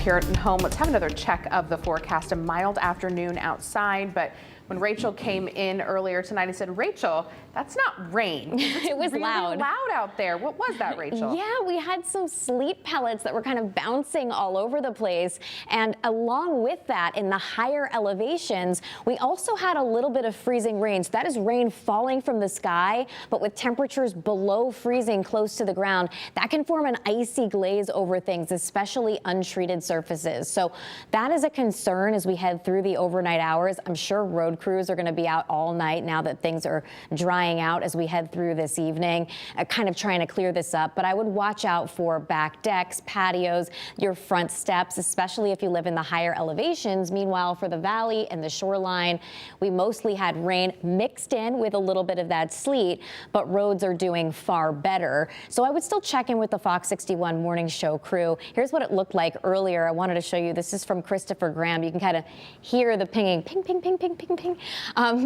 here at home. Let's have another check of the forecast. A mild afternoon outside, but when Rachel came in earlier tonight, I said, Rachel, that's not rain. It was really loud out there. What was that, Rachel? Yeah, we had some sleet pellets that were kind of bouncing all over the place. And along with that, in the higher elevations, we also had a little bit of freezing rain. So that is rain falling from the sky, but with temperatures below freezing close to the ground, that can form an icy glaze over things, especially untreated surfaces. So that is a concern as we head through the overnight hours. I'm sure road crews are going to be out all night now that things are drying out as we head through this evening, kind of trying to clear this up. But I would watch out for back decks, patios, your front steps, especially if you live in the higher elevations. Meanwhile, for the valley and the shoreline, we mostly had rain mixed in with a little bit of that sleet, but roads are doing far better. So I would still check in with the Fox 61 morning show crew. Here's what it looked like earlier. I wanted to show you. This is from Christopher Graham. You can kind of hear the pinging, ping, ping, ping, ping, ping, ping.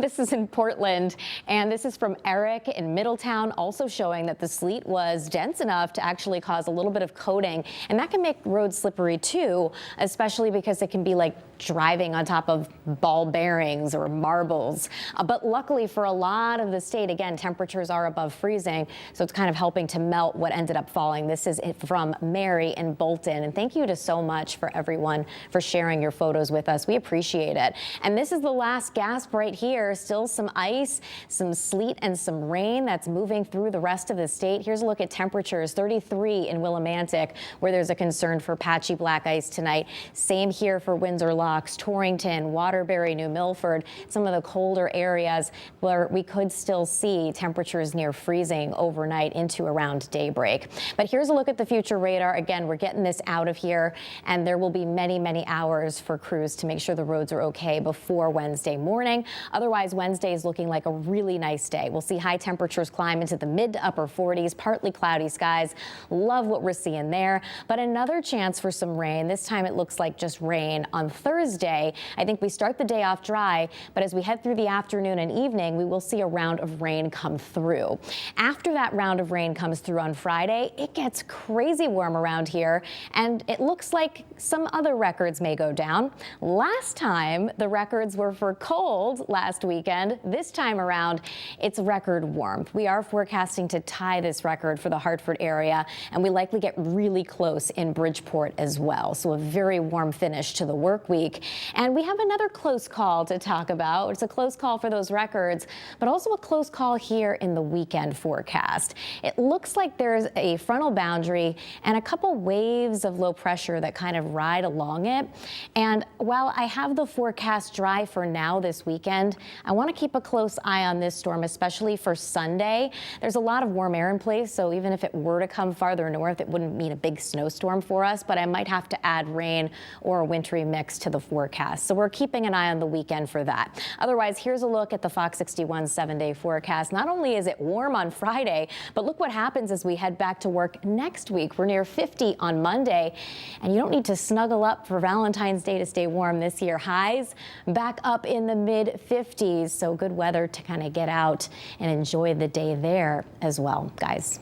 This is in Portland, and this is from Eric in Middletown, also showing that the sleet was dense enough to actually cause a little bit of coating, and that can make roads slippery too, especially because it can be like driving on top of ball bearings or marbles. But luckily for a lot of the state, again, temperatures are above freezing, so it's kind of helping to melt what ended up falling. This is from Mary in Bolton, and thank you to so much for everyone for sharing your photos with us. We appreciate it. And this is the last gasp right here. Still some ice, some sleet, and some rain that's moving through the rest of the state. Here's a look at temperatures. 33 in Willimantic, where there's a concern for patchy black ice tonight. Same here for Windsor Locks, Torrington, Waterbury, New Milford, some of the colder areas where we could still see temperatures near freezing overnight into around daybreak. But here's a look at the future radar. Again, we're getting this out of here, and there will be many, many hours for crews to make sure the roads are okay before Wednesday morning. Otherwise, Wednesday is looking like a really nice day. We'll see high temperatures climb into the mid to upper 40s, partly cloudy skies. Love what we're seeing there. But another chance for some rain. This time it looks like just rain on Thursday. I think we start the day off dry, but as we head through the afternoon and evening, we will see a round of rain come through. After that round of rain comes through on Friday, it gets crazy warm around here, and it looks like some other records may go down. Last time, the records were for cold last weekend. This time around, it's record warmth. We are forecasting to tie this record for the Hartford area, and we likely get really close in Bridgeport as well. So a very warm finish to the work week. And we have another close call to talk about. It's a close call for those records, but also a close call here in the weekend forecast. It looks like there's a frontal boundary and a couple waves of low pressure that kind of ride along it. And while I have the forecast dry for now this weekend, I want to keep a close eye on this storm, especially for Sunday. There's a lot of warm air in place, so even if it were to come farther north, it wouldn't mean a big snowstorm for us, but I might have to add rain or a wintry mix to the forecast. So we're keeping an eye on the weekend for that. Otherwise, here's a look at the Fox 61 7-day forecast. Not only is it warm on Friday, but look what happens as we head back to work next week. We're near 50 on Monday, and you don't need to snuggle up for Valentine's Day to stay warm this year. Highs back up in the mid 50s, so good weather to kind of get out and enjoy the day there as well, guys.